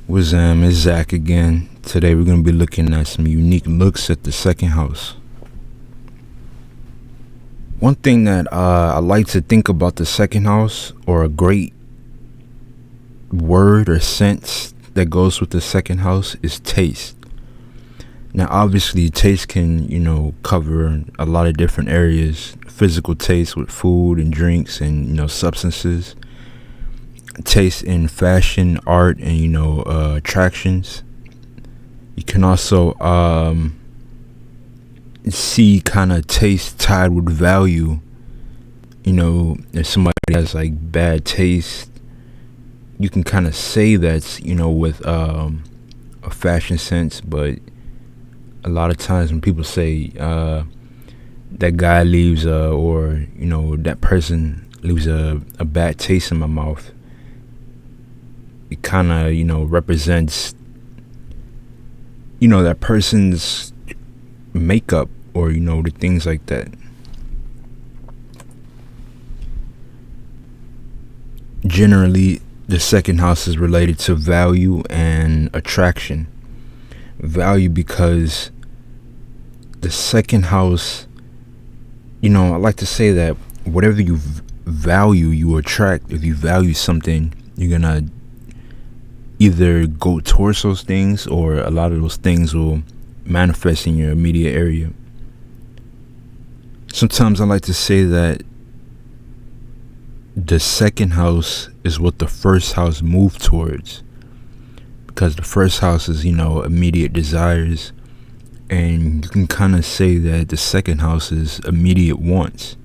It's Zach again. Today we're going to be looking at some unique looks at the second house. One thing that I like to think about the second house, or a great word or sense that goes with the second house, is taste. Now obviously taste can, cover a lot of different areas. Physical taste with food and drinks and, substances. Taste in fashion, art, and attractions. You can also see kind of taste tied with value. If somebody has like bad taste, you can kind of say that's with a fashion sense. But a lot of times when people say that guy leaves or that person leaves a bad taste in my mouth, it kind of represents that person's makeup, or the things like that. Generally, the second house is related to value and attraction. Value because the second house, I like to say that whatever you value, you attract. If you value something, you're gonna either go towards those things, or a lot of those things will manifest in your immediate area. Sometimes I like to say that the second house is what the first house moved towards, because the first house is immediate desires, and you can kind of say that the second house is immediate wants.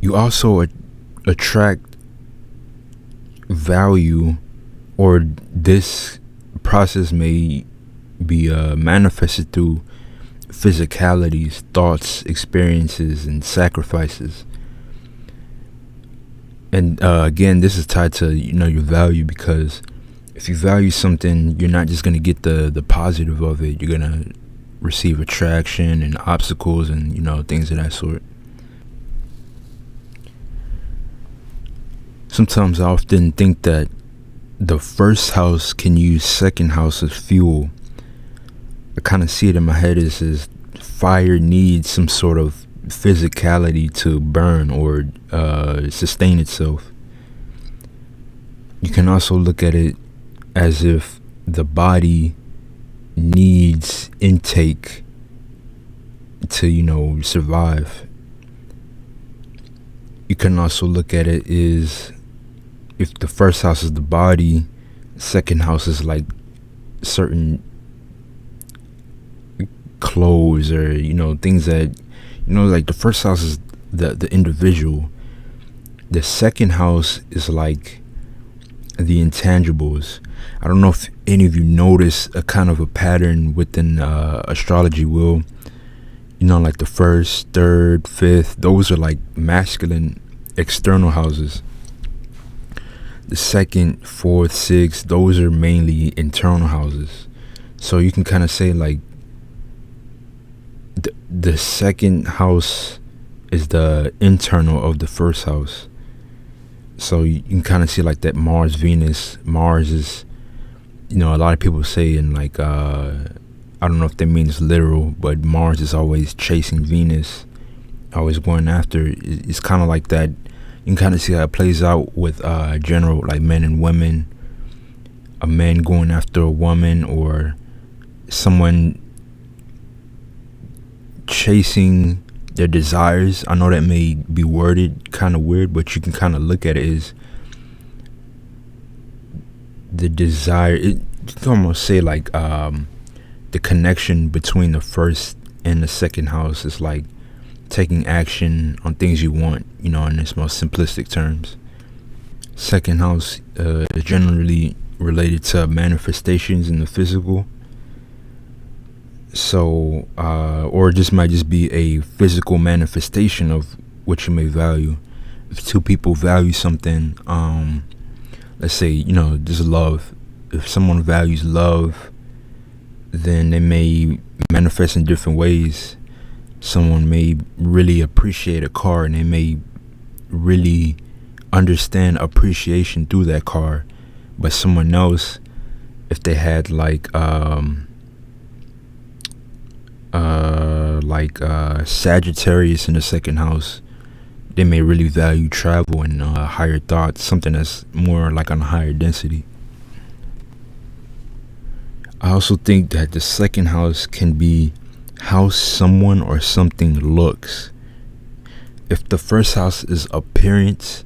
You also attract value, or this process may be manifested through physicalities, thoughts, experiences, and sacrifices. And again, this is tied to your value, because if you value something, you're not just going to get the positive of it. You're going to receive attraction and obstacles and things of that sort. Sometimes I often think that the first house can use second house as fuel. I kind of see it in my head as fire needs some sort of physicality to burn or sustain itself. You can also look at it as if the body needs intake to survive. You can also look at it as if the first house is the body, second house is like certain clothes, or things that like the first house is the individual. The second house is like the intangibles. I don't know if any of you notice a kind of a pattern within astrology wheel. Like the first, third, fifth, those are like masculine external houses. The second, fourth, sixth, those are mainly internal houses. So you can kind of say like the second house is the internal of the first house. So you can kind of see like that Mars, Venus. Mars is, a lot of people say in like, I don't know if that means literal, but Mars is always chasing Venus, always going after. It's kind of like that. You can kind of see how it plays out with general, like men and women. A man going after a woman, or someone chasing their desires. I know that may be worded kind of weird, but you can kind of look at it as the desire. You can almost say like the connection between the first and the second house is like taking action on things you want, in its most simplistic terms. Second house is generally related to manifestations in the physical. So, or it just might just be a physical manifestation of what you may value. If two people value something, let's say, just love. If someone values love, then they may manifest in different ways. Someone may really appreciate a car, and they may really understand appreciation through that car, but someone else if they had Sagittarius in the second house, they may really value travel and higher thoughts, something that's more like on a higher density. I also think that the second house can be how someone or something looks. If the first house is appearance,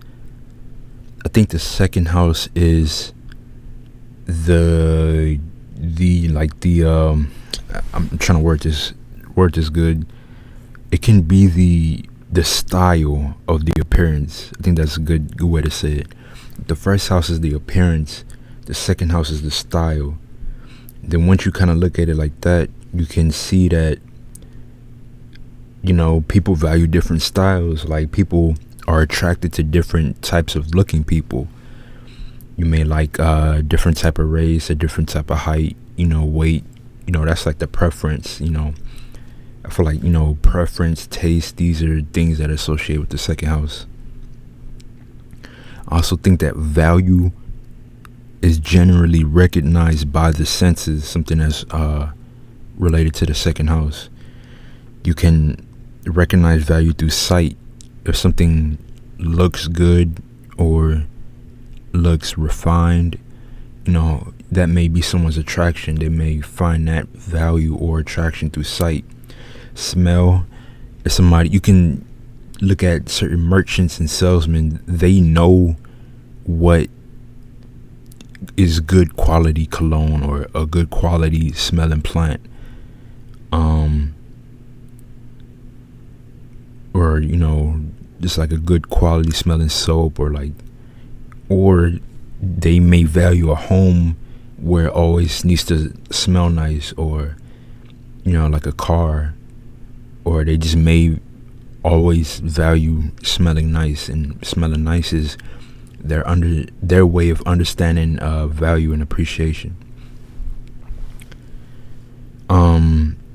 I think the second house is the I'm trying to word this good. It can be the style of the appearance. I think that's a good way to say it. The first house is the appearance, the second house is the style. Then once you kind of look at it like that, you can see that people value different styles. Like, people are attracted to different types of looking people. You may like different type of race, a different type of height, weight. That's like the preference. I feel like preference, taste, these are things that are associated with the second house. I also think that value is generally recognized by the senses, something that's related to the second house. You can recognize value through sight. If something looks good or looks refined, that may be someone's attraction. They may find that value or attraction through sight. Smell, if somebody, you can look at certain merchants and salesmen, they know what is good quality cologne or a good quality smelling plant, or just like a good quality smelling soap, or they may value a home where it always needs to smell nice, or like a car, or they just may always value smelling nice, and smelling nice is their way of understanding value and appreciation.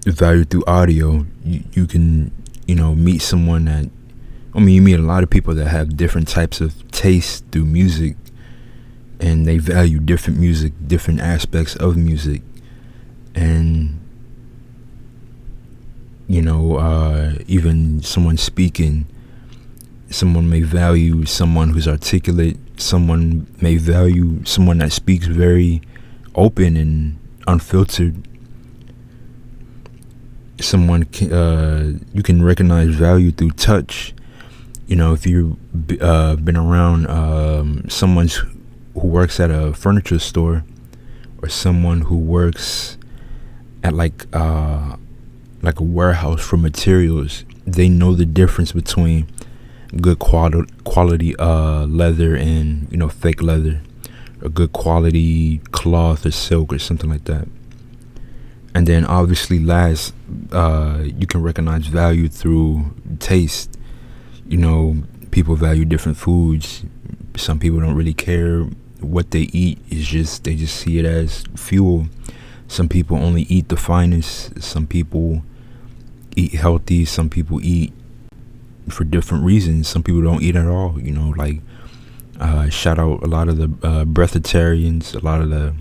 Value through audio. You can meet someone that, you meet a lot of people that have different types of tastes through music, and they value different music, different aspects of music. And even someone speaking, someone may value someone who's articulate, someone may value someone that speaks very open and unfiltered. Someone you can recognize value through touch. If you've been around someone who works at a furniture store, or someone who works at like a warehouse for materials, they know the difference between good quality leather and fake leather, or good quality cloth or silk or something like that. And then obviously last, you can recognize value through taste. People value different foods. Some people don't really care what they eat. They just see it as fuel. Some people only eat the finest. Some people eat healthy. Some people eat for different reasons. Some people don't eat at all. Shout out a lot of the breatharians, a lot of the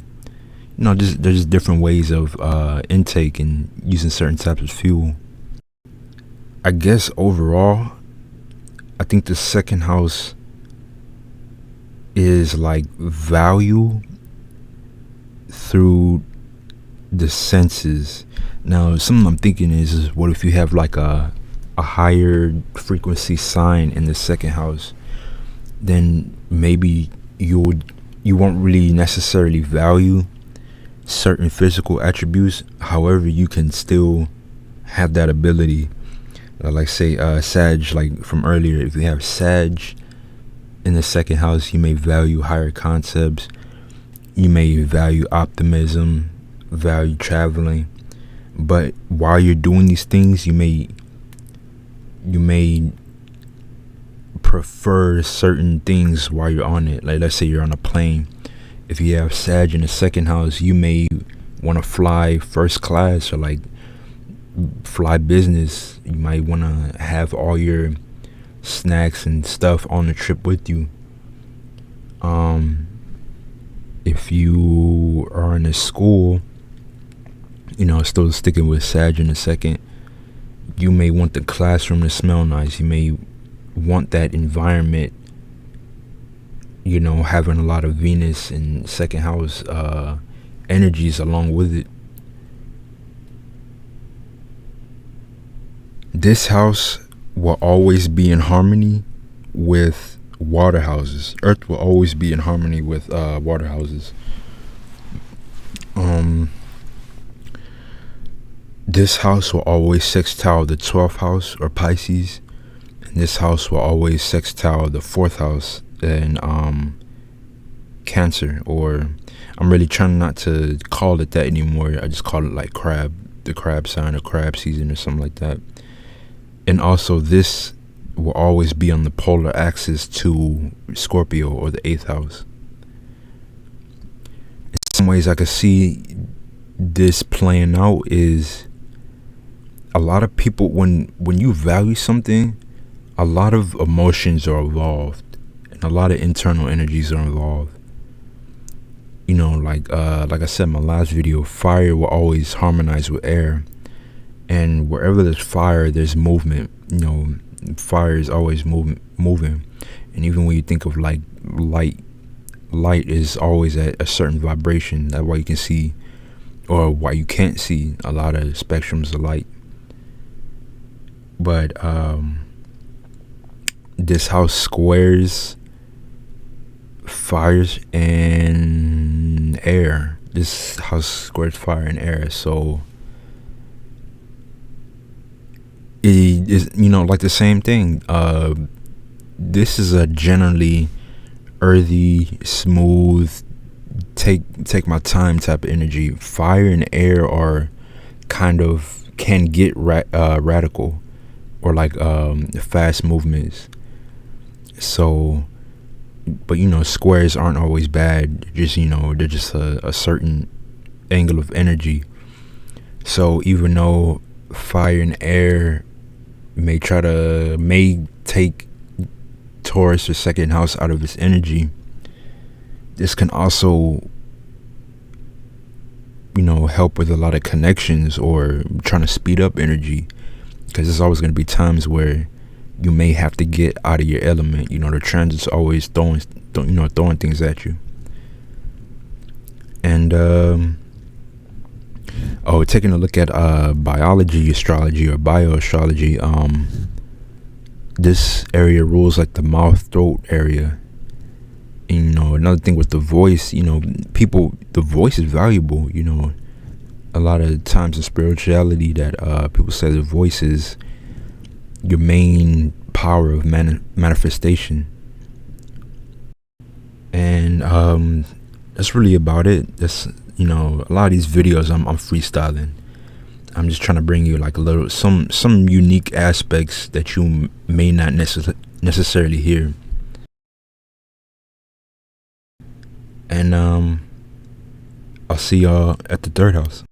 there's different ways of intake and using certain types of fuel. I guess overall, I think the second house is like value through the senses. Now, something I'm thinking is what if you have like a higher frequency sign in the second house? Then maybe you won't really necessarily value certain physical attributes. However, you can still have that ability. Like say Sag, like from earlier, if you have Sag in the second house, you may value higher concepts. You may value optimism, value traveling. But while you're doing these things, you may prefer certain things while you're on it. Like let's say you're on a plane. If you have Sag in the second house, you may want to fly first class, or like fly business. You might want to have all your snacks and stuff on the trip with you. If if you are in a school, still sticking with Sag in a second, you may want the classroom to smell nice. You may want that environment, having a lot of Venus and second house energies along with it. This house will always be in harmony with water houses. Earth will always be in harmony with water houses. This house will always sextile the 12th house or Pisces, and this house will always sextile the 4th house and Cancer. Or I'm really trying not to call it that anymore. I just call it like the crab sign or crab season or something like that. And also this will always be on the polar axis to Scorpio or the 8th house. In some ways I could see this playing out is a lot of people, when you value something, a lot of emotions are involved and a lot of internal energies are involved. Like I said in my last video, fire will always harmonize with air, and wherever there's fire, there's movement. Fire is always moving. And even when you think of like light is always at a certain vibration. That's why you can see, or why you can't see, a lot of spectrums of light. But this house squares fires and air. This house squares fire and air, so it is, like the same thing. This is a generally earthy, smooth, take my time type of energy. Fire and air are kind of can get radical, or like fast movements. So, but squares aren't always bad. Just they're just a certain angle of energy. So even though fire and air may take Taurus or second house out of its energy, this can also help with a lot of connections or trying to speed up energy, because there's always going to be times where you may have to get out of your element. The transit's always throwing things at you. And taking a look at biology astrology or bioastrology, this area rules like the mouth throat area. And, another thing with the voice, the voice is valuable. A lot of times in spirituality that people say the voice is your main power of manifestation. And that's really about it. That's a lot of these videos I'm freestyling. I'm just trying to bring you like a little some unique aspects that you may not necessarily hear. And I'll see y'all at the third house.